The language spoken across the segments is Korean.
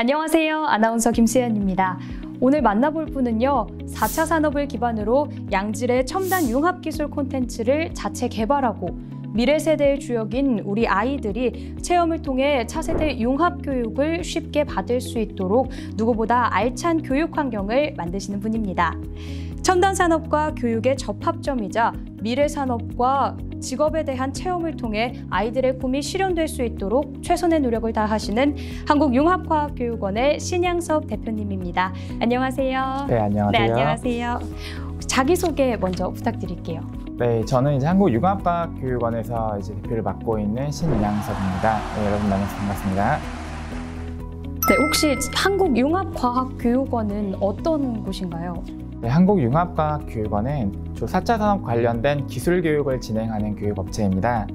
안녕하세요. 아나운서 김수연입니다. 오늘 만나볼 분은요. 4차 산업을 기반으로 양질의 첨단 융합기술 콘텐츠를 자체 개발하고 미래 세대의 주역인 우리 아이들이 체험을 통해 차세대 융합교육을 쉽게 받을 수 있도록 누구보다 알찬 교육 환경을 만드시는 분입니다. 첨단 산업과 교육의 접합점이자 미래 산업과 직업에 대한 체험을 통해 아이들의 꿈이 실현될 수 있도록 최선의 노력을 다하시는 한국융합과학교육원의 신양섭 대표님입니다. 안녕하세요. 네, 안녕하세요. 네, 안녕하세요. 자기소개 먼저 부탁드릴게요. 네, 저는 이제 한국융합과학교육원에서 이제 대표를 맡고 있는 신양섭입니다. 네, 여러분 만나서 반갑습니다. 네, 혹시 한국융합과학교육원은 어떤 곳인가요? 네, 한국융합과학교육원은 주 4차 산업 관련된 기술 교육을 진행하는 교육업체입니다.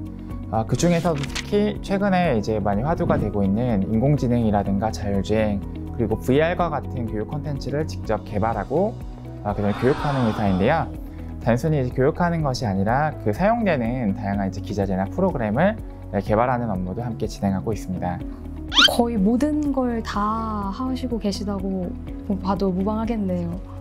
그 중에서도 특히 최근에 이제 많이 화두가 되고 있는 인공지능이라든가 자율주행 그리고 VR과 같은 교육 콘텐츠를 직접 개발하고 그다음에 교육하는 회사인데요. 단순히 이제 교육하는 것이 아니라 그 사용되는 다양한 이제 기자재나 프로그램을 개발하는 업무도 함께 진행하고 있습니다. 거의 모든 걸 다 하시고 계시다고 봐도 무방하겠네요.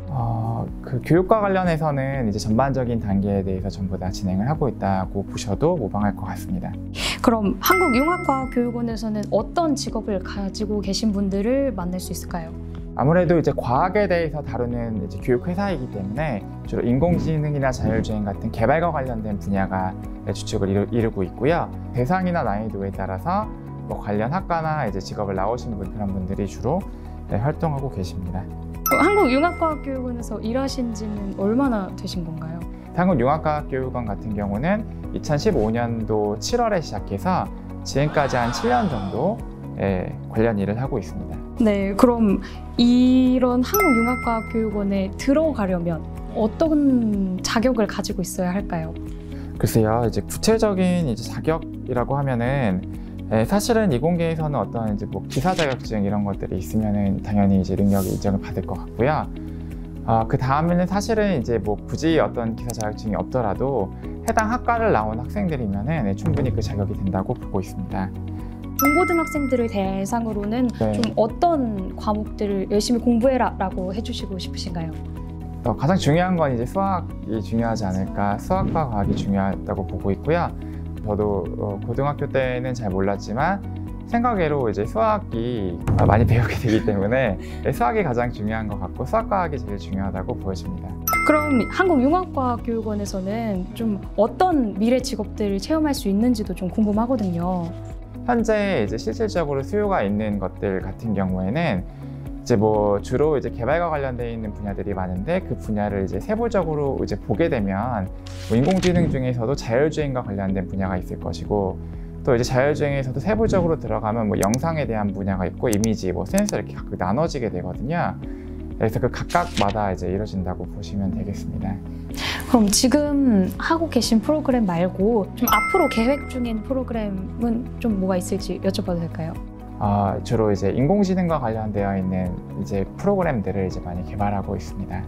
그 교육과 관련해서는 이제 전반적인 단계에 대해서 전부 다 진행을 하고 있다고 보셔도 무방할 것 같습니다. 그럼 한국융합과학교육원에서는 어떤 직업을 가지고 계신 분들을 만날 수 있을까요? 아무래도 이제 과학에 대해서 다루는 이제 교육 회사이기 때문에 주로 인공지능이나 자율주행 같은 개발과 관련된 분야가 주축을 이루고 있고요. 대상이나 난이도에 따라서 뭐 관련 학과나 이제 직업을 나오시는 그런 분들이 주로 활동하고 계십니다. 한국융합과학교육원에서 일하신 지는 얼마나 되신 건가요? 한국융합과학교육원 같은 경우는 2015년도 7월에 시작해서 지금까지 한 7년 정도 관련 일을 하고 있습니다. 네, 그럼 이런 한국융합과학교육원에 들어가려면 어떤 자격을 가지고 있어야 할까요? 글쎄요, 이제 구체적인 이제 자격이라고 하면은 사실은 이공계에서는 어떤 이제 뭐 기사 자격증 이런 것들이 있으면은 당연히 이제 능력이 인정을 받을 것 같고요. 그 다음에는 사실은 이제 뭐 굳이 어떤 기사 자격증이 없더라도 해당 학과를 나온 학생들이면은 충분히 그 자격이 된다고 보고 있습니다. 중고등학생들을 대상으로는 좀 어떤 과목들을 열심히 공부해라라고 해주시고 싶으신가요? 가장 중요한 건 이제 수학이 중요하지 않을까, 수학과 과학이 중요하다고 보고 있고요. 저도 고등학교 때는 잘 몰랐지만 생각외로 이제 수학이 많이 배우게 되기 때문에 수학이 가장 중요한 것 같고 수학과학이 제일 중요하다고 보여집니다. 그럼 한국융합과학교육원에서는 좀 어떤 미래 직업들을 체험할 수 있는지도 좀 궁금하거든요. 현재 이제 실질적으로 수요가 있는 것들 같은 경우에는 이제 뭐 주로 이제 개발과 관련되어 있는 분야들이 많은데 그 분야를 이제 세부적으로 이제 보게 되면 뭐 인공지능 중에서도 자율주행과 관련된 분야가 있을 것이고 또 이제 자율주행에서도 세부적으로 들어가면 뭐 영상에 대한 분야가 있고 이미지, 뭐 센서 이렇게 각각 나눠지게 되거든요. 그래서 그 각각마다 이제 이루어진다고 보시면 되겠습니다. 그럼 지금 하고 계신 프로그램 말고 좀 앞으로 계획 중인 프로그램은 좀 뭐가 있을지 여쭤봐도 될까요? 주로 이제 인공지능과 관련되어 있는 이제 프로그램들을 이제 많이 개발하고 있습니다.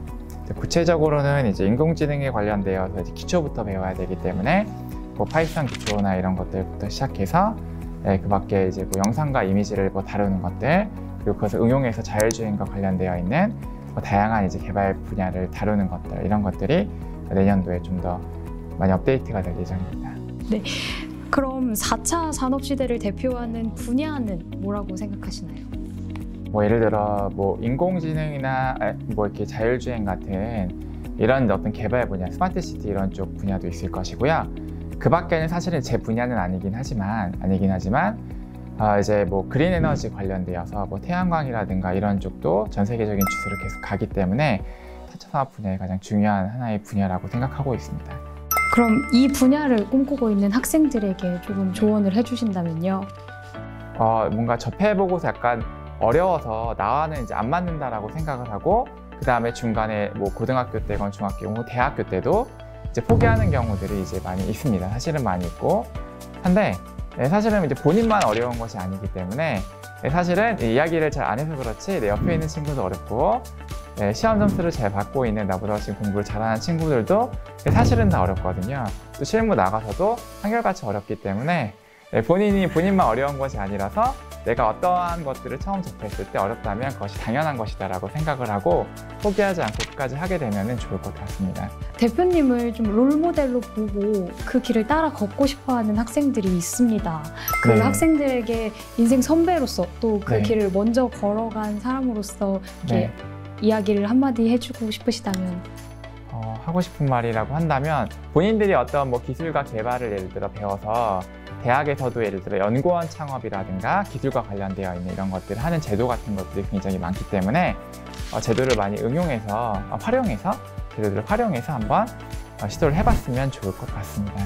구체적으로는 이제 인공지능에 관련되어서 이제 기초부터 배워야 되기 때문에 뭐 파이썬 기초나 이런 것들부터 시작해서 그 밖에 이제 뭐 영상과 이미지를 뭐 다루는 것들 그리고 그것을 응용해서 자율주행과 관련되어 있는 뭐 다양한 이제 개발 분야를 다루는 것들 이런 것들이 내년도에 좀 더 많이 업데이트가 될 예정입니다. 네. 그럼 4차 산업시대를 대표하는 분야는 뭐라고 생각하시나요? 뭐 예를 들어 뭐 인공지능이나 뭐 이렇게 자율주행 같은 이런 어떤 개발 분야, 스마트시티 이런 쪽 분야도 있을 것이고요. 그 밖에는 사실은 제 분야는 아니긴 하지만 이제 뭐 그린 에너지 관련되어서 뭐 태양광이라든가 이런 쪽도 전 세계적인 추세로 계속 가기 때문에 4차 산업 분야의 가장 중요한 하나의 분야라고 생각하고 있습니다. 그럼 이 분야를 꿈꾸고 있는 학생들에게 조금 조언을 해주신다면요? 뭔가 접해보고서 약간 어려워서 나와는 이제 안 맞는다라고 생각을 하고 그 다음에 중간에 뭐 고등학교 때건 중학교, 뭐 대학교 때도 이제 포기하는 경우들이 이제 많이 있습니다. 사실은 많이 있고 한데 사실은 이제 본인만 어려운 것이 아니기 때문에 사실은 이야기를 잘 안 해서 그렇지 내 옆에 있는 친구도 어렵고 시험 점수를 잘 받고 있는 나보다 훨씬 공부를 잘하는 친구들도 사실은 다 어렵거든요. 또 실무 나가서도 한결같이 어렵기 때문에 본인만 어려운 것이 아니라서 내가 어떠한 것들을 처음 접했을 때 어렵다면 그것이 당연한 것이다라고 생각을 하고 포기하지 않고 끝까지 하게 되면 좋을 것 같습니다. 대표님을 좀 롤모델로 보고 그 길을 따라 걷고 싶어하는 학생들이 있습니다. 그 네. 학생들에게 인생 선배로서 또 그 네. 길을 먼저 걸어간 사람으로서 이렇게 네. 이야기를 한마디 해주고 싶으시다면? 하고 싶은 말이라고 한다면 본인들이 어떤 뭐 기술과 개발을 예를 들어 배워서 대학에서도 예를 들어 연구원 창업이라든가 기술과 관련되어 있는 이런 것들을 하는 제도 같은 것들이 굉장히 많기 때문에 제도를 많이 활용해서 제도들을 활용해서 한번 시도를 해봤으면 좋을 것 같습니다.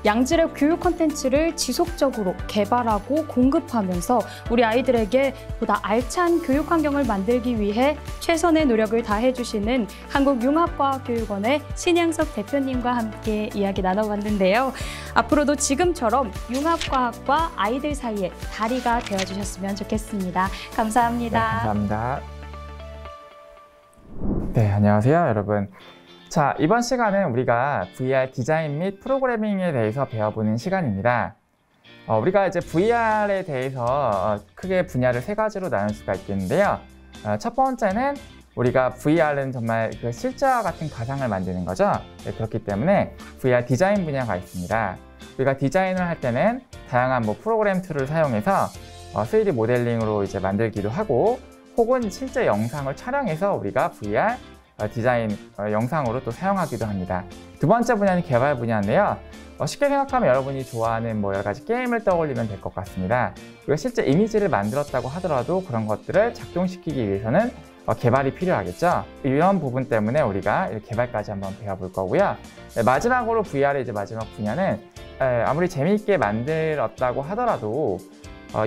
양질의 교육 콘텐츠를 지속적으로 개발하고 공급하면서 우리 아이들에게 보다 알찬 교육 환경을 만들기 위해 최선의 노력을 다해주시는 한국융합과학교육원의 신양석 대표님과 함께 이야기 나눠봤는데요. 앞으로도 지금처럼 융합과학과 아이들 사이에 다리가 되어주셨으면 좋겠습니다. 감사합니다. 네, 감사합니다. 네, 안녕하세요, 여러분. 자, 이번 시간은 우리가 VR 디자인 및 프로그래밍에 대해서 배워보는 시간입니다. 우리가 이제 VR에 대해서 크게 분야를 세 가지로 나눌 수가 있겠는데요. 첫 번째는 우리가 VR은 정말 그 실제와 같은 가상을 만드는 거죠. 네, 그렇기 때문에 VR 디자인 분야가 있습니다. 우리가 디자인을 할 때는 다양한 프로그램 툴을 사용해서 3D 모델링으로 이제 만들기도 하고, 혹은 실제 영상을 촬영해서 우리가 VR 디자인 영상으로 또 사용하기도 합니다. 두 번째 분야는 개발 분야인데요. 쉽게 생각하면 여러분이 좋아하는 여러 가지 게임을 떠올리면 될 것 같습니다. 우리가 실제 이미지를 만들었다고 하더라도 그런 것들을 작동시키기 위해서는 개발이 필요하겠죠. 이런 부분 때문에 우리가 개발까지 한번 배워볼 거고요. 마지막으로 VR의 이제 마지막 분야는 아무리 재미있게 만들었다고 하더라도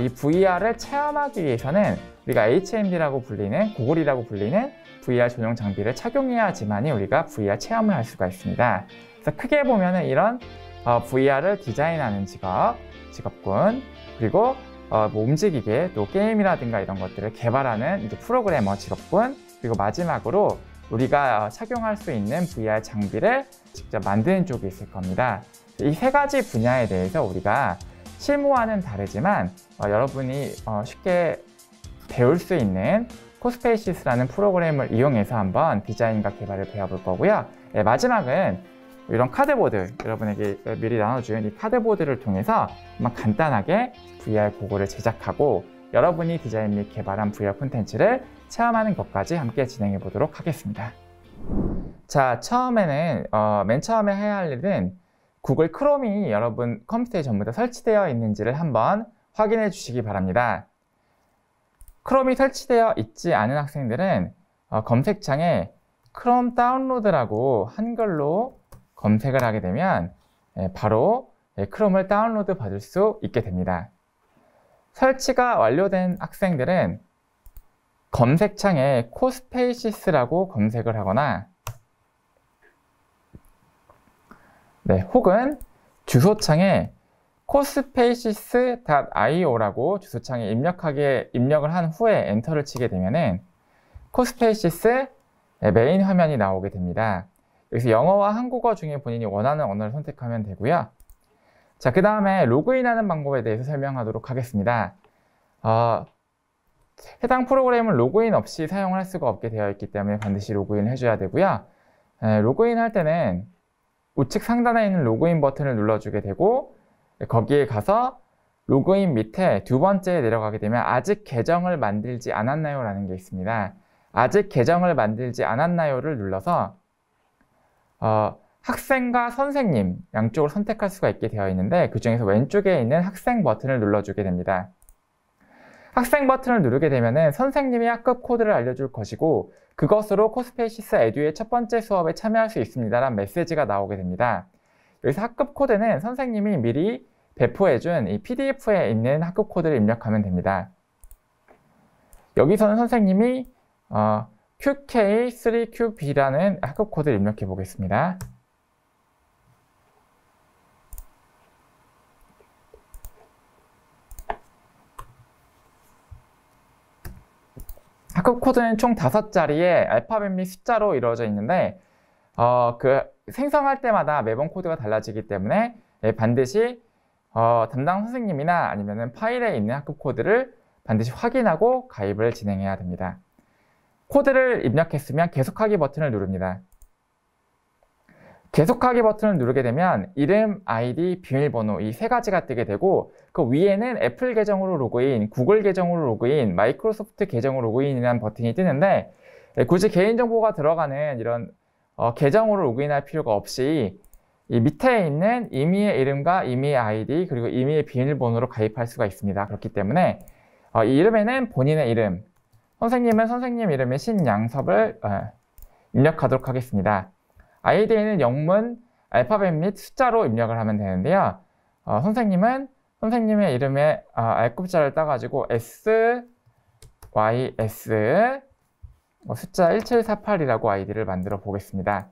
이 VR을 체험하기 위해서는 우리가 HMD라고 불리는, 고글이라고 불리는 VR 전용 장비를 착용해야지만이 우리가 VR 체험을 할 수가 있습니다. 그래서 크게 보면은 이런 VR을 디자인하는 직업군, 그리고 움직이게 또 게임이라든가 이런 것들을 개발하는 이제 프로그래머 직업군, 그리고 마지막으로 우리가 착용할 수 있는 VR 장비를 직접 만드는 쪽이 있을 겁니다. 이 세 가지 분야에 대해서 우리가 실무와는 다르지만 여러분이 쉽게 배울 수 있는 코스페이시스라는 프로그램을 이용해서 한번 디자인과 개발을 배워볼 거고요. 마지막은 이런 카드보드, 여러분에게 미리 나눠준 이 카드보드를 통해서 한번 간단하게 VR 고글을 제작하고 여러분이 디자인 및 개발한 VR 콘텐츠를 체험하는 것까지 함께 진행해 보도록 하겠습니다. 자, 맨 처음에 해야 할 일은 구글 크롬이 여러분 컴퓨터에 전부 다 설치되어 있는지를 한번 확인해 주시기 바랍니다. 크롬이 설치되어 있지 않은 학생들은 검색창에 크롬 다운로드라고 한글로 검색을 하게 되면 바로 크롬을 다운로드 받을 수 있게 됩니다. 설치가 완료된 학생들은 검색창에 코스페이시스라고 검색을 하거나 혹은 주소창에 코스페이시스.io라고 주소창에 입력을 한 후에 엔터를 치게 되면은 코스페이시스 메인 화면이 나오게 됩니다. 여기서 영어와 한국어 중에 본인이 원하는 언어를 선택하면 되고요. 자, 그 다음에 로그인하는 방법에 대해서 설명하도록 하겠습니다. 해당 프로그램을 로그인 없이 사용을 할 수가 없게 되어 있기 때문에 반드시 로그인을 해줘야 되고요. 로그인 할 때는 우측 상단에 있는 로그인 버튼을 눌러주게 되고, 거기에 가서 로그인 밑에 두 번째에 내려가게 되면 아직 계정을 만들지 않았나요? 라는 게 있습니다. 아직 계정을 만들지 않았나요를 눌러서 학생과 선생님 양쪽을 선택할 수가 있게 되어 있는데, 그 중에서 왼쪽에 있는 학생 버튼을 눌러주게 됩니다. 학생 버튼을 누르게 되면은 선생님이 학급 코드를 알려줄 것이고, 그것으로 코스페이시스 에듀의 첫 번째 수업에 참여할 수 있습니다 라는 메시지가 나오게 됩니다. 여기서 학급 코드는 선생님이 미리 배포해준 이 PDF에 있는 학급 코드를 입력하면 됩니다. 여기서는 선생님이 QK3QB라는 학급 코드를 입력해 보겠습니다. 학급 코드는 총 5자리의 알파벳 및 숫자로 이루어져 있는데 그 생성할 때마다 매번 코드가 달라지기 때문에 반드시 담당 선생님이나 아니면 파일에 있는 학급 코드를 반드시 확인하고 가입을 진행해야 됩니다. 코드를 입력했으면 계속하기 버튼을 누릅니다. 계속하기 버튼을 누르게 되면 이름, 아이디, 비밀번호 이 세 가지가 뜨게 되고 그 위에는 애플 계정으로 로그인, 구글 계정으로 로그인, 마이크로소프트 계정으로 로그인이라는 버튼이 뜨는데 굳이 개인정보가 들어가는 이런 계정으로 로그인할 필요가 없이 이 밑에 있는 임의의 이름과 임의의 아이디 그리고 임의의 비밀번호로 가입할 수가 있습니다. 그렇기 때문에 이 이름에는 본인의 이름, 선생님은 선생님 이름의 신양섭을 입력하도록 하겠습니다. 아이디에는 영문, 알파벳 및 숫자로 입력을 하면 되는데요. 선생님은 선생님의 이름에 R급자를 따가지고 S, Y, S 숫자 1748이라고 아이디를 만들어 보겠습니다.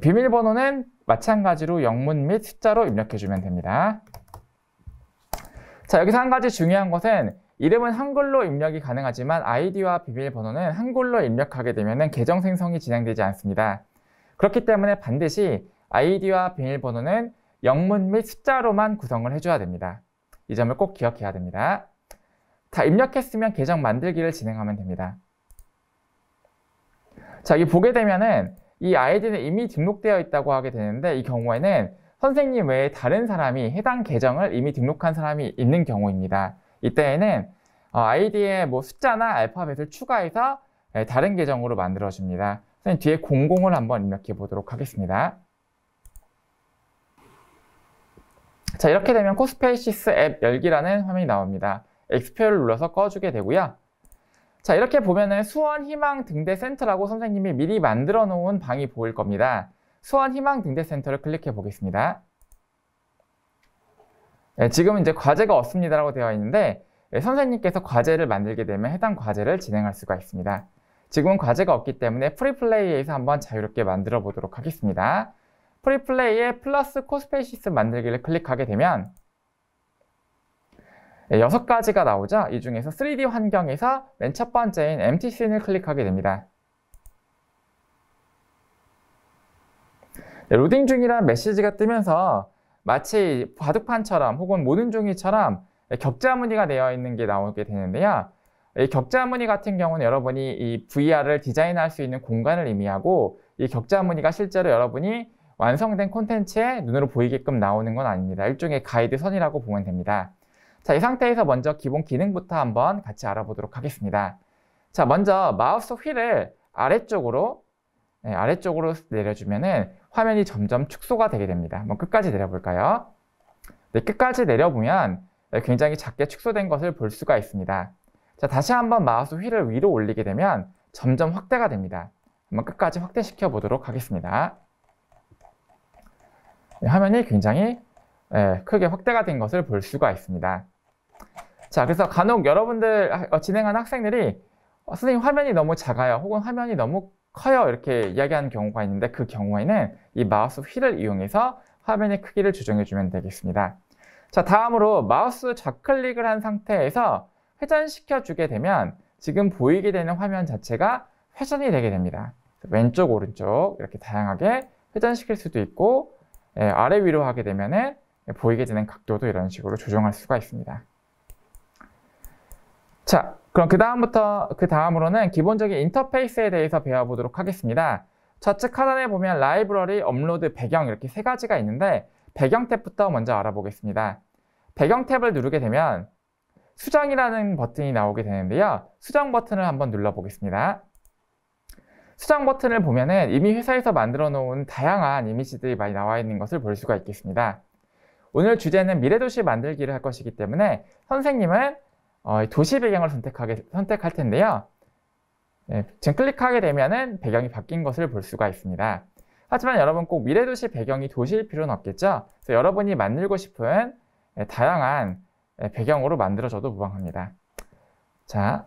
비밀번호는 마찬가지로 영문 및 숫자로 입력해주면 됩니다. 자, 여기서 한 가지 중요한 것은 이름은 한글로 입력이 가능하지만 아이디와 비밀번호는 한글로 입력하게 되면 계정 생성이 진행되지 않습니다. 그렇기 때문에 반드시 아이디와 비밀번호는 영문 및 숫자로만 구성을 해줘야 됩니다. 이 점을 꼭 기억해야 됩니다. 다 입력했으면 계정 만들기를 진행하면 됩니다. 자, 여기 보게 되면은 이 아이디는 이미 등록되어 있다고 하게 되는데 이 경우에는 선생님 외에 다른 사람이 해당 계정을 이미 등록한 사람이 있는 경우입니다. 이때에는 아이디에 숫자나 알파벳을 추가해서 다른 계정으로 만들어줍니다. 선생님 뒤에 00을 한번 입력해 보도록 하겠습니다. 자, 이렇게 되면 코스페이시스 앱 열기라는 화면이 나옵니다. X표를 눌러서 꺼주게 되고요. 자, 이렇게 보면은 수원 희망 등대 센터라고 선생님이 미리 만들어 놓은 방이 보일 겁니다. 수원 희망 등대 센터를 클릭해 보겠습니다. 지금 이제 과제가 없습니다라고 되어 있는데 선생님께서 과제를 만들게 되면 해당 과제를 진행할 수가 있습니다. 지금은 과제가 없기 때문에 프리플레이에서 한번 자유롭게 만들어 보도록 하겠습니다. 프리플레이에 플러스 코스페이시스 만들기를 클릭하게 되면 6가지가 나오죠. 이 중에서 3D 환경에서 맨 첫 번째인 empty scene을 클릭하게 됩니다. 로딩 중이라는 메시지가 뜨면서 마치 바둑판처럼 혹은 모든 종이처럼 격자 무늬가 되어 있는 게 나오게 되는데요. 이 격자 무늬 같은 경우는 여러분이 이 VR을 디자인할 수 있는 공간을 의미하고 이 격자 무늬가 실제로 여러분이 완성된 콘텐츠에 눈으로 보이게끔 나오는 건 아닙니다. 일종의 가이드선이라고 보면 됩니다. 자, 이 상태에서 먼저 기본 기능부터 한번 같이 알아보도록 하겠습니다. 자, 먼저 마우스 휠을 아래쪽으로 내려주면은 화면이 점점 축소가 되게 됩니다. 한번 끝까지 내려볼까요? 네, 끝까지 내려보면 굉장히 작게 축소된 것을 볼 수가 있습니다. 자, 다시 한번 마우스 휠을 위로 올리게 되면 점점 확대가 됩니다. 한번 끝까지 확대시켜 보도록 하겠습니다. 네, 화면이 굉장히 크게 확대가 된 것을 볼 수가 있습니다. 자, 그래서 간혹 여러분들 진행하는 학생들이 선생님 화면이 너무 작아요 혹은 화면이 너무 커요 이렇게 이야기하는 경우가 있는데 그 경우에는 이 마우스 휠을 이용해서 화면의 크기를 조정해 주면 되겠습니다. 자, 다음으로 마우스 좌클릭을 한 상태에서 회전시켜 주게 되면 지금 보이게 되는 화면 자체가 회전이 되게 됩니다. 왼쪽 오른쪽 이렇게 다양하게 회전시킬 수도 있고 아래 위로 하게 되면은 보이게 되는 각도도 이런 식으로 조정할 수가 있습니다. 자, 그럼 그 다음으로는 기본적인 인터페이스에 대해서 배워보도록 하겠습니다. 좌측 하단에 보면 라이브러리, 업로드, 배경 이렇게 세 가지가 있는데 배경 탭부터 먼저 알아보겠습니다. 배경 탭을 누르게 되면 수정이라는 버튼이 나오게 되는데요. 수정 버튼을 한번 눌러보겠습니다. 수정 버튼을 보면은 이미 회사에서 만들어 놓은 다양한 이미지들이 많이 나와 있는 것을 볼 수가 있겠습니다. 오늘 주제는 미래도시 만들기를 할 것이기 때문에 선생님은 도시 배경을 선택할 텐데요. 지금 클릭하게 되면은 배경이 바뀐 것을 볼 수가 있습니다. 하지만 여러분 꼭 미래도시 배경이 도시일 필요는 없겠죠. 그래서 여러분이 만들고 싶은 다양한 배경으로 만들어줘도 무방합니다. 자,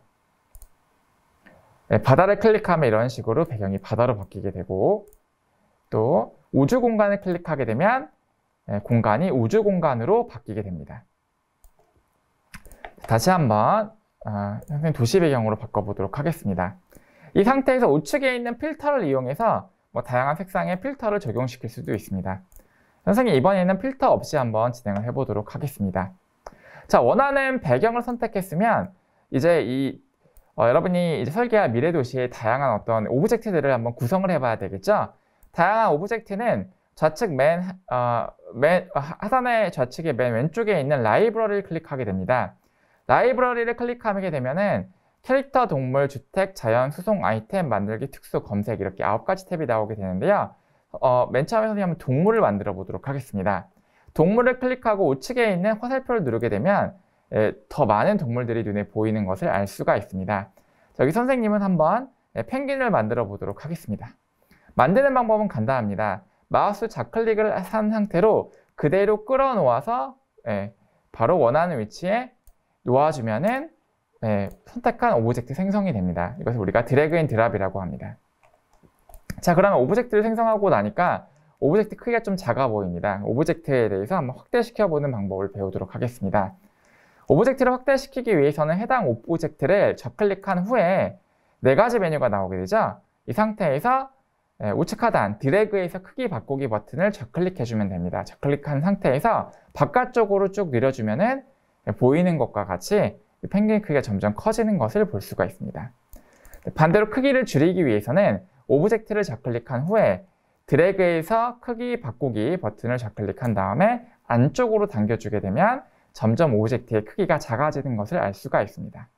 바다를 클릭하면 이런 식으로 배경이 바다로 바뀌게 되고 또 우주 공간을 클릭하게 되면 공간이 우주 공간으로 바뀌게 됩니다. 다시 한번 선생님 도시 배경으로 바꿔보도록 하겠습니다. 이 상태에서 우측에 있는 필터를 이용해서 다양한 색상의 필터를 적용시킬 수도 있습니다. 선생님 이번에는 필터 없이 한번 진행을 해보도록 하겠습니다. 자, 원하는 배경을 선택했으면 이제 여러분이 이제 설계할 미래 도시의 다양한 어떤 오브젝트들을 한번 구성을 해봐야 되겠죠. 다양한 오브젝트는 좌측 하단의 좌측의 맨 왼쪽에 있는 라이브러리를 클릭하게 됩니다. 라이브러리를 클릭하게 되면은 캐릭터, 동물, 주택, 자연, 수송, 아이템, 만들기, 특수, 검색 이렇게 9가지 탭이 나오게 되는데요. 맨 처음에 선생님이 한번 동물을 만들어 보도록 하겠습니다. 동물을 클릭하고 우측에 있는 화살표를 누르게 되면 더 많은 동물들이 눈에 보이는 것을 알 수가 있습니다. 여기 선생님은 한번 펭귄을 만들어 보도록 하겠습니다. 만드는 방법은 간단합니다. 마우스 좌클릭을 한 상태로 그대로 끌어놓아서 바로 원하는 위치에 놓아주면은 선택한 오브젝트 생성이 됩니다. 이것을 우리가 드래그 앤 드랍이라고 합니다. 자, 그러면 오브젝트를 생성하고 나니까 오브젝트 크기가 좀 작아 보입니다. 오브젝트에 대해서 한번 확대시켜 보는 방법을 배우도록 하겠습니다. 오브젝트를 확대시키기 위해서는 해당 오브젝트를 좌클릭한 후에 4가지 메뉴가 나오게 되죠. 이 상태에서 우측 하단 드래그에서 크기 바꾸기 버튼을 좌클릭해 주면 됩니다. 좌클릭한 상태에서 바깥쪽으로 쭉 늘려주면은 보이는 것과 같이 펭귄 크기가 점점 커지는 것을 볼 수가 있습니다. 반대로 크기를 줄이기 위해서는 오브젝트를 좌클릭한 후에 드래그에서 크기 바꾸기 버튼을 좌클릭한 다음에 안쪽으로 당겨주게 되면 점점 오브젝트의 크기가 작아지는 것을 알 수가 있습니다.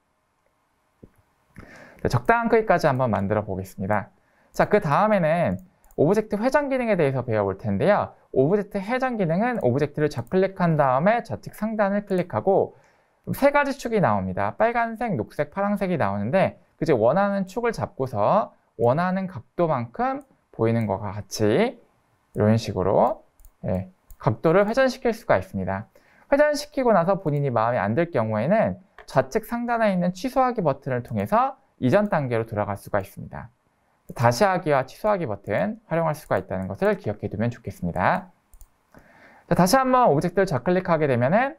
적당한 크기까지 한번 만들어 보겠습니다. 자, 그 다음에는 오브젝트 회전 기능에 대해서 배워볼 텐데요. 오브젝트 회전 기능은 오브젝트를 좌클릭한 다음에 좌측 상단을 클릭하고 3가지 축이 나옵니다. 빨간색, 녹색, 파란색이 나오는데 그저 원하는 축을 잡고서 원하는 각도만큼 보이는 것과 같이 이런 식으로 각도를 회전시킬 수가 있습니다. 회전시키고 나서 본인이 마음에 안 들 경우에는 좌측 상단에 있는 취소하기 버튼을 통해서 이전 단계로 돌아갈 수가 있습니다. 다시 하기와 취소하기 버튼 활용할 수가 있다는 것을 기억해 두면 좋겠습니다. 자, 다시 한번 오브젝트를 좌클릭하게 되면은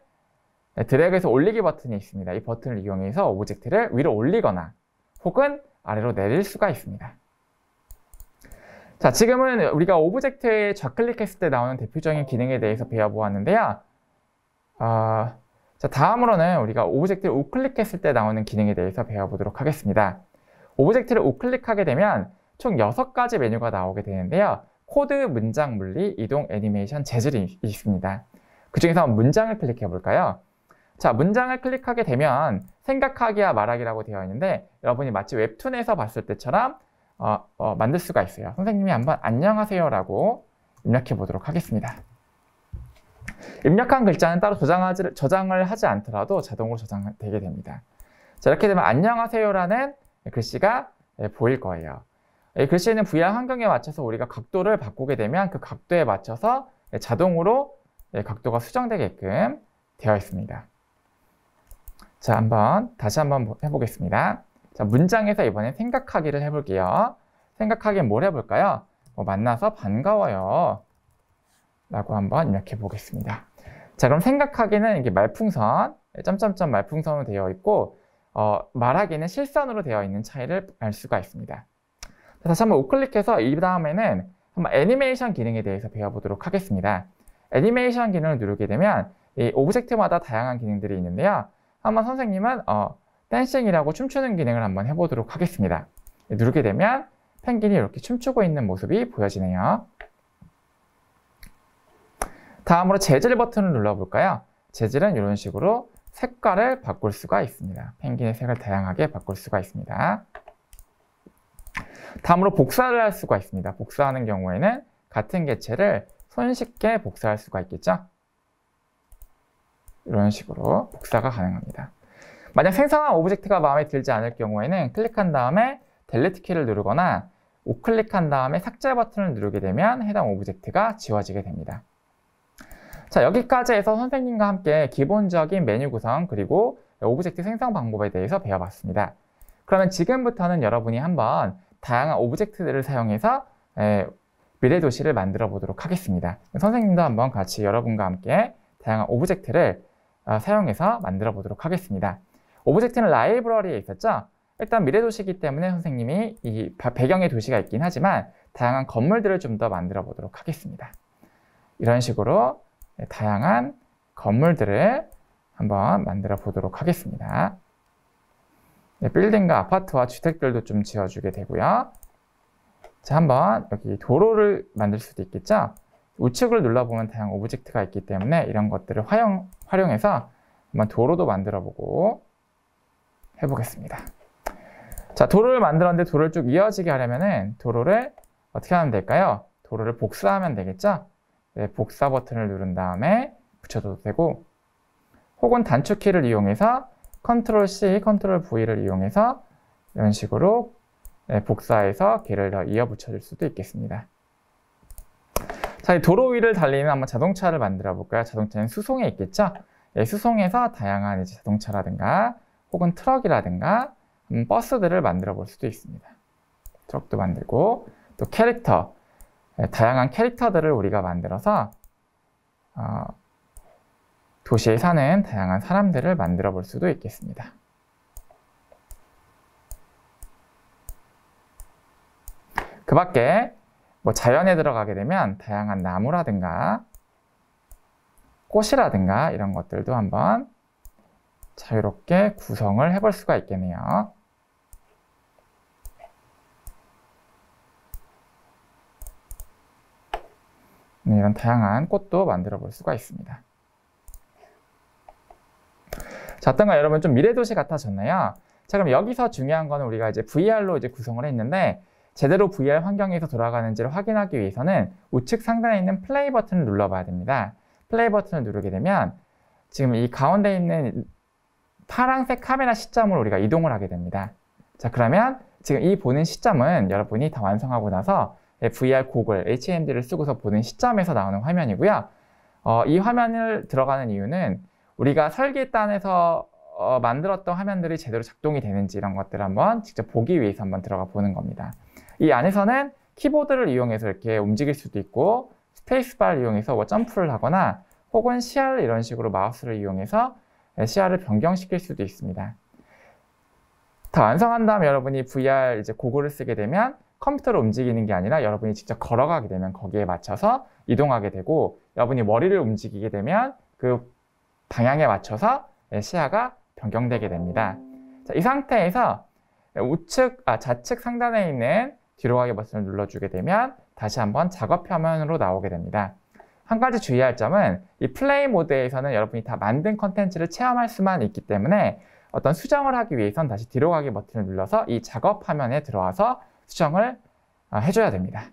드래그에서 올리기 버튼이 있습니다. 이 버튼을 이용해서 오브젝트를 위로 올리거나 혹은 아래로 내릴 수가 있습니다. 자, 지금은 우리가 오브젝트에 좌클릭했을 때 나오는 대표적인 기능에 대해서 배워보았는데요. 자, 다음으로는 우리가 오브젝트를 우클릭했을 때 나오는 기능에 대해서 배워보도록 하겠습니다. 오브젝트를 우클릭하게 되면 총 6가지 메뉴가 나오게 되는데요. 코드, 문장, 물리, 이동, 애니메이션, 재질이 있습니다. 그 중에서 문장을 클릭해 볼까요? 자, 문장을 클릭하게 되면 생각하기와 말하기라고 되어 있는데 여러분이 마치 웹툰에서 봤을 때처럼 만들 수가 있어요. 선생님이 한번 안녕하세요라고 입력해 보도록 하겠습니다. 입력한 글자는 따로 저장을 하지 않더라도 자동으로 저장되게 됩니다. 자, 이렇게 되면 안녕하세요라는 글씨가 보일 거예요. 이 글씨는 VR 환경에 맞춰서 우리가 각도를 바꾸게 되면 그 각도에 맞춰서 자동으로 각도가 수정되게끔 되어 있습니다. 자, 다시 한번 해보겠습니다. 자, 문장에서 이번엔 생각하기를 해볼게요. 생각하기는 뭘 해볼까요? 만나서 반가워요 라고 한번 입력해 보겠습니다. 자, 그럼 생각하기는 이게 말풍선, 점점점 말풍선으로 되어 있고 말하기는 실선으로 되어 있는 차이를 알 수가 있습니다. 자, 다시 한번 우클릭해서 이 다음에는 한번 애니메이션 기능에 대해서 배워보도록 하겠습니다. 애니메이션 기능을 누르게 되면 이 오브젝트마다 다양한 기능들이 있는데요. 한번 선생님은 댄싱이라고 춤추는 기능을 한번 해보도록 하겠습니다. 누르게 되면 펭귄이 이렇게 춤추고 있는 모습이 보여지네요. 다음으로 재질 버튼을 눌러볼까요? 재질은 이런 식으로 색깔을 바꿀 수가 있습니다. 펭귄의 색을 다양하게 바꿀 수가 있습니다. 다음으로 복사를 할 수가 있습니다. 복사하는 경우에는 같은 개체를 손쉽게 복사할 수가 있겠죠? 이런 식으로 복사가 가능합니다. 만약 생성한 오브젝트가 마음에 들지 않을 경우에는 클릭한 다음에 델리트 키를 누르거나 우클릭한 다음에 삭제 버튼을 누르게 되면 해당 오브젝트가 지워지게 됩니다. 자, 여기까지 해서 선생님과 함께 기본적인 메뉴 구성 그리고 오브젝트 생성 방법에 대해서 배워봤습니다. 그러면 지금부터는 여러분이 한번 다양한 오브젝트들을 사용해서 미래 도시를 만들어 보도록 하겠습니다. 선생님도 한번 같이 여러분과 함께 다양한 오브젝트를 사용해서 만들어 보도록 하겠습니다. 오브젝트는 라이브러리에 있었죠? 일단 미래 도시이기 때문에 선생님이 이 배경의 도시가 있긴 하지만 다양한 건물들을 좀 더 만들어 보도록 하겠습니다. 이런 식으로 다양한 건물들을 한번 만들어 보도록 하겠습니다. 빌딩과 아파트와 주택들도 좀 지어주게 되고요. 자, 한번 여기 도로를 만들 수도 있겠죠? 우측을 눌러보면 다양한 오브젝트가 있기 때문에 이런 것들을 활용해서 한번 도로도 만들어 보고 해보겠습니다. 자, 도로를 만들었는데 도로를 쭉 이어지게 하려면은 도로를 어떻게 하면 될까요? 도로를 복사하면 되겠죠? 네, 복사 버튼을 누른 다음에 붙여줘도 되고, 혹은 단축키를 이용해서 컨트롤 C, 컨트롤 V를 이용해서 이런 식으로 복사해서 길을 더 이어 붙여줄 수도 있겠습니다. 자, 이 도로 위를 달리는 한번 자동차를 만들어 볼까요? 자동차는 수송에 있겠죠? 수송에서 다양한 이제 자동차라든가 혹은 트럭이라든가 버스들을 만들어 볼 수도 있습니다. 트럭도 만들고, 또 캐릭터, 다양한 캐릭터들을 우리가 만들어서 도시에 사는 다양한 사람들을 만들어 볼 수도 있겠습니다. 그 밖에 뭐 자연에 들어가게 되면 다양한 나무라든가 꽃이라든가 이런 것들도 한번 자유롭게 구성을 해볼 수가 있겠네요. 이런 다양한 꽃도 만들어 볼 수가 있습니다. 자, 어떤가 여러분, 좀 미래도시 같아졌나요? 자, 그럼 여기서 중요한 거는 우리가 이제 VR로 이제 구성을 했는데, 제대로 VR 환경에서 돌아가는지를 확인하기 위해서는 우측 상단에 있는 플레이 버튼을 눌러봐야 됩니다. 플레이 버튼을 누르게 되면 지금 이 가운데 있는 파란색 카메라 시점으로 우리가 이동을 하게 됩니다. 자, 그러면 지금 이 보는 시점은 여러분이 다 완성하고 나서 VR 고글, HMD를 쓰고서 보는 시점에서 나오는 화면이고요. 이 화면을 들어가는 이유는 우리가 설계단에서 만들었던 화면들이 제대로 작동이 되는지 이런 것들을 한번 직접 보기 위해서 한번 들어가 보는 겁니다. 이 안에서는 키보드를 이용해서 이렇게 움직일 수도 있고, 스페이스바를 이용해서 뭐 점프를 하거나 혹은 시야를 이런 식으로 마우스를 이용해서 시야를 변경시킬 수도 있습니다. 다 완성한 다음 여러분이 VR 이제 고글을 쓰게 되면 컴퓨터를 움직이는 게 아니라 여러분이 직접 걸어가게 되면 거기에 맞춰서 이동하게 되고, 여러분이 머리를 움직이게 되면 그 방향에 맞춰서 시야가 변경되게 됩니다. 자, 이 상태에서 좌측 상단에 있는 뒤로 가기 버튼을 눌러주게 되면 다시 한번 작업 화면으로 나오게 됩니다. 한 가지 주의할 점은 이 플레이 모드에서는 여러분이 다 만든 컨텐츠를 체험할 수만 있기 때문에 어떤 수정을 하기 위해선 다시 뒤로 가기 버튼을 눌러서 이 작업 화면에 들어와서 수정을 해줘야 됩니다.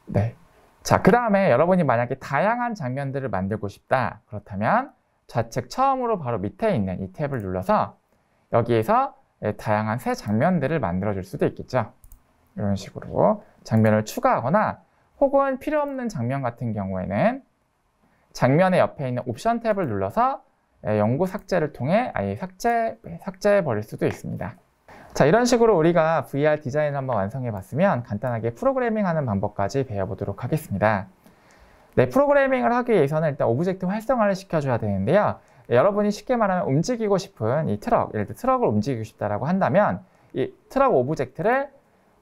네. 자, 그 다음에 여러분이 만약에 다양한 장면들을 만들고 싶다. 그렇다면 좌측 처음으로 바로 밑에 있는 이 탭을 눌러서 여기에서 다양한 새 장면들을 만들어 줄 수도 있겠죠. 이런 식으로 장면을 추가하거나 혹은 필요 없는 장면 같은 경우에는 장면의 옆에 있는 옵션 탭을 눌러서 영구 삭제를 통해 아예 삭제해 버릴 수도 있습니다. 자, 이런 식으로 우리가 VR 디자인을 한번 완성해 봤으면 간단하게 프로그래밍 하는 방법까지 배워보도록 하겠습니다. 네, 프로그래밍을 하기 위해서는 일단 오브젝트 활성화를 시켜줘야 되는데요. 여러분이 쉽게 말하면 움직이고 싶은 이 트럭, 예를 들어 트럭을 움직이고 싶다라고 한다면 이 트럭 오브젝트를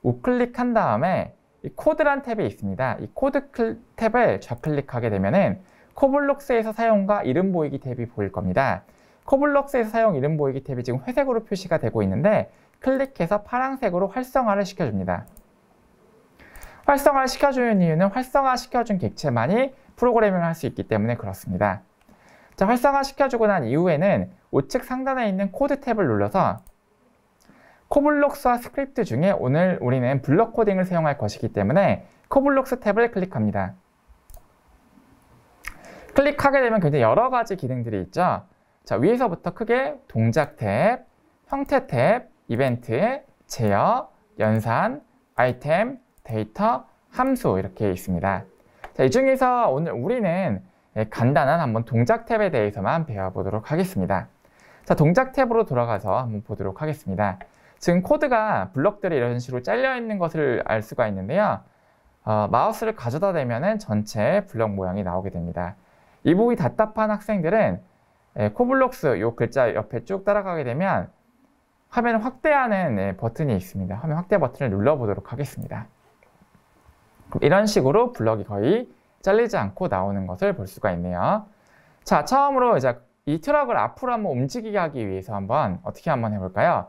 우클릭한 다음에 이 코드란 탭이 있습니다. 이 코드 탭을 좌클릭하게 되면은 코블록스에서 사용과 이름 보이기 탭이 보일 겁니다. 코블록스에서 사용 이름 보이기 탭이 지금 회색으로 표시가 되고 있는데 클릭해서 파란색으로 활성화를 시켜줍니다. 활성화를 시켜주는 이유는 활성화 시켜준 객체만이 프로그래밍을 할 수 있기 때문에 그렇습니다. 자, 활성화 시켜주고 난 이후에는 우측 상단에 있는 코드 탭을 눌러서 코블록스와 스크립트 중에 오늘 우리는 블록 코딩을 사용할 것이기 때문에 코블록스 탭을 클릭합니다. 클릭하게 되면 굉장히 여러 가지 기능들이 있죠. 자, 위에서부터 크게 동작 탭, 형태 탭, 이벤트, 제어, 연산, 아이템, 데이터, 함수 이렇게 있습니다. 자, 이 중에서 오늘 우리는 간단한 한번 동작 탭에 대해서만 배워보도록 하겠습니다. 자, 동작 탭으로 돌아가서 한번 보도록 하겠습니다. 지금 코드가 블럭들이 이런 식으로 잘려 있는 것을 알 수가 있는데요. 마우스를 가져다 대면은 전체 블럭 모양이 나오게 됩니다. 이 부분이 답답한 학생들은 코블록스 이 글자 옆에 쭉 따라가게 되면 화면을 확대하는 버튼이 있습니다. 화면 확대 버튼을 눌러보도록 하겠습니다. 이런 식으로 블럭이 거의 잘리지 않고 나오는 것을 볼 수가 있네요. 자, 처음으로 이제 이 트럭을 앞으로 한번 움직이게 하기 위해서 어떻게 한번 해볼까요?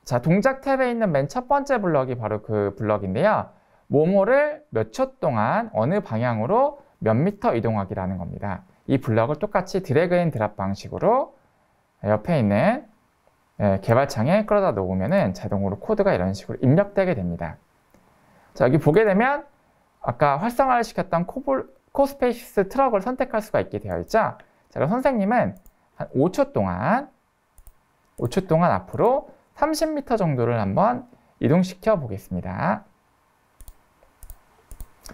자, 동작 탭에 있는 맨 첫 번째 블럭이 바로 그 블럭인데요. 모모를 몇 초 동안 어느 방향으로 몇 미터 이동하기라는 겁니다. 이 블럭을 똑같이 드래그 앤 드랍 방식으로 옆에 있는 개발창에 끌어다 놓으면은 자동으로 코드가 이런 식으로 입력되게 됩니다. 자, 여기 보게 되면 아까 활성화를 시켰던 코스페이스 트럭을 선택할 수가 있게 되어 있죠. 자, 그럼 선생님은 한 5초 동안 앞으로 30m 정도를 한번 이동시켜 보겠습니다.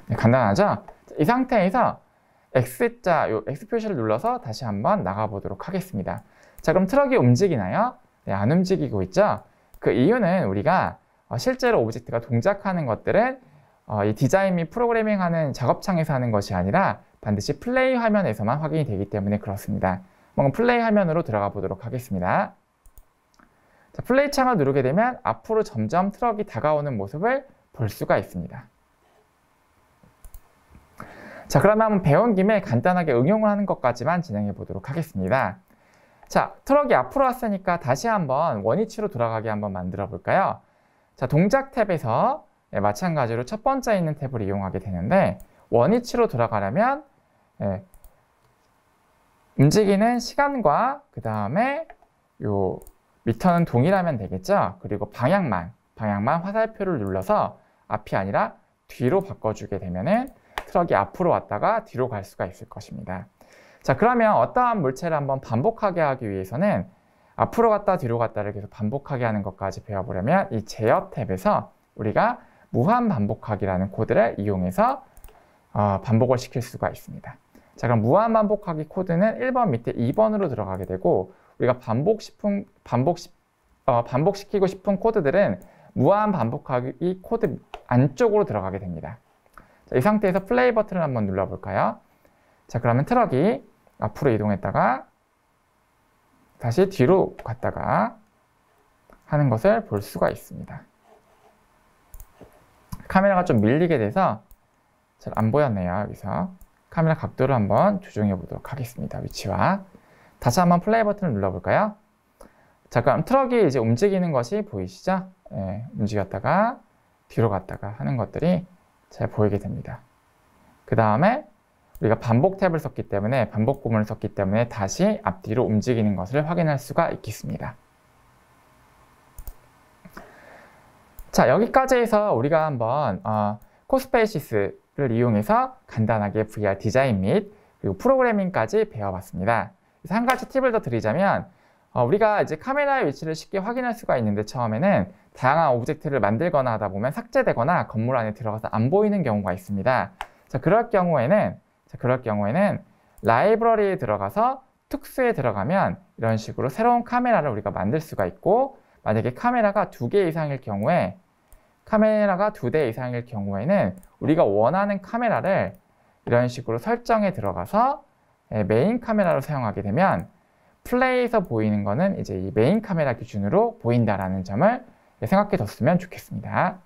네, 간단하죠? 이 상태에서 X자, 요 X 표시를 눌러서 다시 한번 나가보도록 하겠습니다. 자, 그럼 트럭이 움직이나요? 네, 안 움직이고 있죠? 그 이유는 우리가 실제로 오브젝트가 동작하는 것들은 이 디자인 및 프로그래밍하는 작업창에서 하는 것이 아니라 반드시 플레이 화면에서만 확인이 되기 때문에 그렇습니다. 그럼 플레이 화면으로 들어가 보도록 하겠습니다. 자, 플레이 창을 누르게 되면 앞으로 점점 트럭이 다가오는 모습을 볼 수가 있습니다. 자, 그러면 한번 배운 김에 간단하게 응용을 하는 것까지만 진행해 보도록 하겠습니다. 자, 트럭이 앞으로 왔으니까 다시 한번 원위치로 돌아가게 한번 만들어 볼까요? 자, 동작 탭에서 마찬가지로 첫 번째 있는 탭을 이용하게 되는데 원위치로 돌아가려면 움직이는 시간과 그 다음에 요 미터는 동일하면 되겠죠? 그리고 방향만 화살표를 눌러서 앞이 아니라 뒤로 바꿔주게 되면은 트럭이 앞으로 왔다가 뒤로 갈 수가 있을 것입니다. 자, 그러면 어떠한 물체를 한번 반복하게 하기 위해서는 앞으로 갔다 뒤로 갔다를 계속 반복하게 하는 것까지 배워보려면 이 제어 탭에서 우리가 무한 반복하기라는 코드를 이용해서 반복을 시킬 수가 있습니다. 자, 그럼 무한 반복하기 코드는 1번 밑에 2번으로 들어가게 되고 우리가 반복시키고 싶은 코드들은 무한 반복하기 코드 안쪽으로 들어가게 됩니다. 자, 이 상태에서 플레이 버튼을 한번 눌러볼까요? 자, 그러면 트럭이 앞으로 이동했다가 다시 뒤로 갔다가 하는 것을 볼 수가 있습니다. 카메라가 좀 밀리게 돼서 잘 안 보였네요. 여기서 카메라 각도를 한번 조정해 보도록 하겠습니다. 위치와 다시 한번 플레이 버튼을 눌러볼까요? 자, 그럼 트럭이 이제 움직이는 것이 보이시죠? 움직였다가 뒤로 갔다가 하는 것들이 잘 보이게 됩니다. 그 다음에 우리가 반복 탭을 썼기 때문에 반복 구문을 썼기 때문에 다시 앞뒤로 움직이는 것을 확인할 수가 있겠습니다. 자, 여기까지 해서 우리가 한번 코스페이시스를 이용해서 간단하게 VR 디자인 및 그리고 프로그래밍까지 배워봤습니다. 그래서 한 가지 팁을 더 드리자면 우리가 이제 카메라의 위치를 쉽게 확인할 수가 있는데 처음에는 다양한 오브젝트를 만들거나 하다 보면 삭제되거나 건물 안에 들어가서 안 보이는 경우가 있습니다. 자, 그럴 경우에는 라이브러리에 들어가서 특수에 들어가면 이런 식으로 새로운 카메라를 우리가 만들 수가 있고 만약에 카메라가 2개 이상일 경우에 카메라가 2대 이상일 경우에는 우리가 원하는 카메라를 이런 식으로 설정에 들어가서 메인 카메라로 사용하게 되면 플레이에서 보이는 거는 이제 이 메인 카메라 기준으로 보인다라는 점을 생각해 뒀으면 좋겠습니다.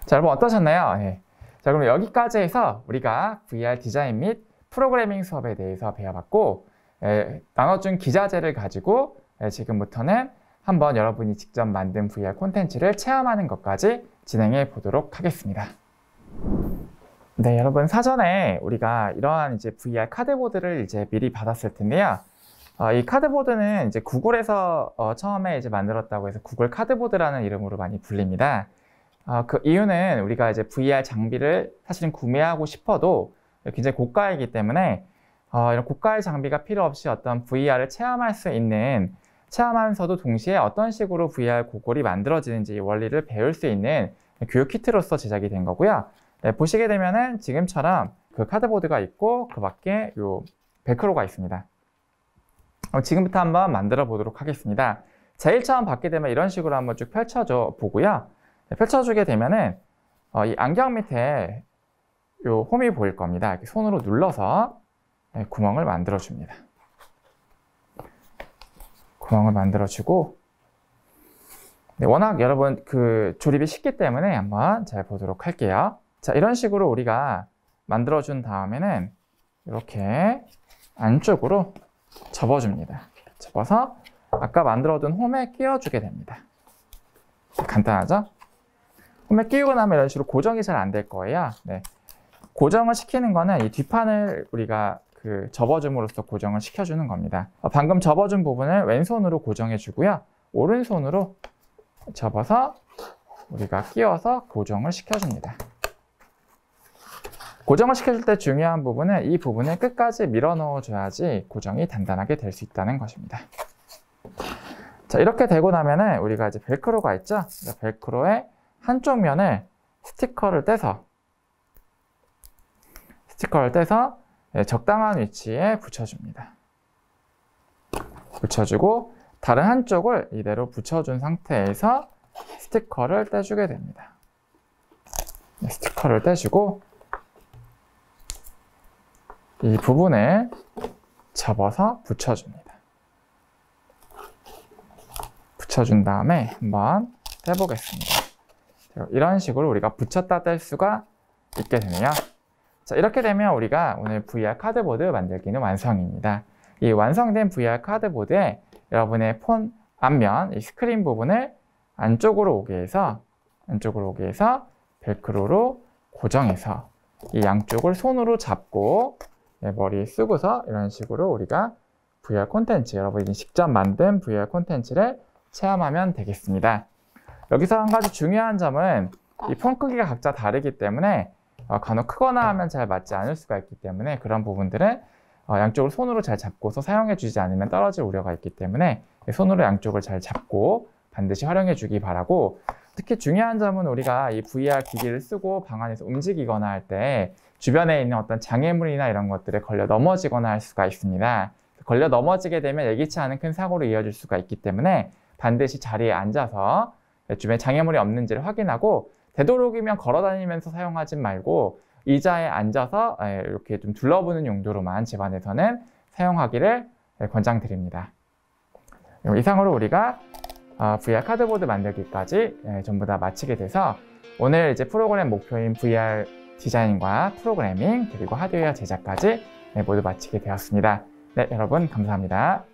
자, 여러분 어떠셨나요? 네. 자, 그럼 여기까지 해서 우리가 VR 디자인 및 프로그래밍 수업에 대해서 배워봤고 나눠준 기자재를 가지고 지금부터는 한번 여러분이 직접 만든 VR 콘텐츠를 체험하는 것까지 진행해 보도록 하겠습니다. 네, 여러분 사전에 우리가 이러한 이제 VR 카드보드를 이제 미리 받았을 텐데요. 이 카드보드는 이제 구글에서 처음에 이제 만들었다고 해서 구글 카드보드라는 이름으로 많이 불립니다. 그 이유는 우리가 이제 VR 장비를 사실은 구매하고 싶어도 굉장히 고가이기 때문에 이런 고가의 장비가 필요 없이 어떤 VR을 체험할 수 있는 체험하면서도 동시에 어떤 식으로 VR 고글이 만들어지는지 원리를 배울 수 있는 교육 키트로서 제작이 된 거고요. 네, 보시게 되면은 지금처럼 그 카드보드가 있고 그 밖에 요 벨크로가 있습니다. 지금부터 한번 만들어 보도록 하겠습니다. 제일 처음 받게 되면 이런 식으로 한번 쭉 펼쳐줘 보고요. 네, 펼쳐주게 되면은 이 안경 밑에 요 홈이 보일 겁니다. 이렇게 손으로 눌러서 구멍을 만들어 줍니다. 구멍을 만들어 주고 네, 워낙 여러분 조립이 쉽기 때문에 한번 잘 보도록 할게요. 자, 이런 식으로 우리가 만들어준 다음에는 이렇게 안쪽으로 접어줍니다. 접어서 아까 만들어둔 홈에 끼워주게 됩니다. 간단하죠? 홈에 끼우고 나면 이런 식으로 고정이 잘 안 될 거예요. 네. 고정을 시키는 거는 이 뒷판을 우리가 접어줌으로써 고정을 시켜주는 겁니다. 방금 접어준 부분을 왼손으로 고정해 주고요. 오른손으로 접어서 우리가 끼워서 고정을 시켜줍니다. 고정을 시켜줄 때 중요한 부분은 이 부분을 끝까지 밀어 넣어줘야지 고정이 단단하게 될 수 있다는 것입니다. 자, 이렇게 되고 나면은 우리가 이제 벨크로가 있죠? 벨크로의 한쪽 면을 스티커를 떼서 적당한 위치에 붙여줍니다. 붙여주고 다른 한쪽을 이대로 붙여준 상태에서 스티커를 떼주게 됩니다. 스티커를 떼주고 이 부분을 접어서 붙여줍니다. 붙여준 다음에 한번 떼보겠습니다. 이런 식으로 우리가 붙였다 뗄 수가 있게 되네요. 자, 이렇게 되면 우리가 오늘 VR 카드보드 만들기는 완성입니다. 이 완성된 VR 카드보드에 여러분의 폰 앞면, 이 스크린 부분을 안쪽으로 오게 해서 벨크로로 고정해서 이 양쪽을 손으로 잡고 머리에 쓰고서 이런 식으로 우리가 VR 콘텐츠, 여러분이 직접 만든 VR 콘텐츠를 체험하면 되겠습니다. 여기서 한 가지 중요한 점은 이 폰 크기가 각자 다르기 때문에 간혹 크거나 하면 잘 맞지 않을 수가 있기 때문에 그런 부분들은 양쪽을 손으로 잘 잡고서 사용해 주지 않으면 떨어질 우려가 있기 때문에 손으로 양쪽을 잘 잡고 반드시 활용해 주기 바라고, 특히 중요한 점은 우리가 이 VR 기기를 쓰고 방 안에서 움직이거나 할 때 주변에 있는 어떤 장애물이나 이런 것들에 걸려 넘어지거나 할 수가 있습니다. 걸려 넘어지게 되면 예기치 않은 큰 사고로 이어질 수가 있기 때문에 반드시 자리에 앉아서 주변에 장애물이 없는지를 확인하고, 되도록이면 걸어 다니면서 사용하지 말고 의자에 앉아서 이렇게 좀 둘러보는 용도로만 집안에서는 사용하기를 권장드립니다. 이상으로 우리가 VR 카드보드 만들기까지 전부 다 마치게 돼서 오늘 이제 프로그램 목표인 VR 디자인과 프로그래밍 그리고 하드웨어 제작까지 모두 마치게 되었습니다. 네, 여러분 감사합니다.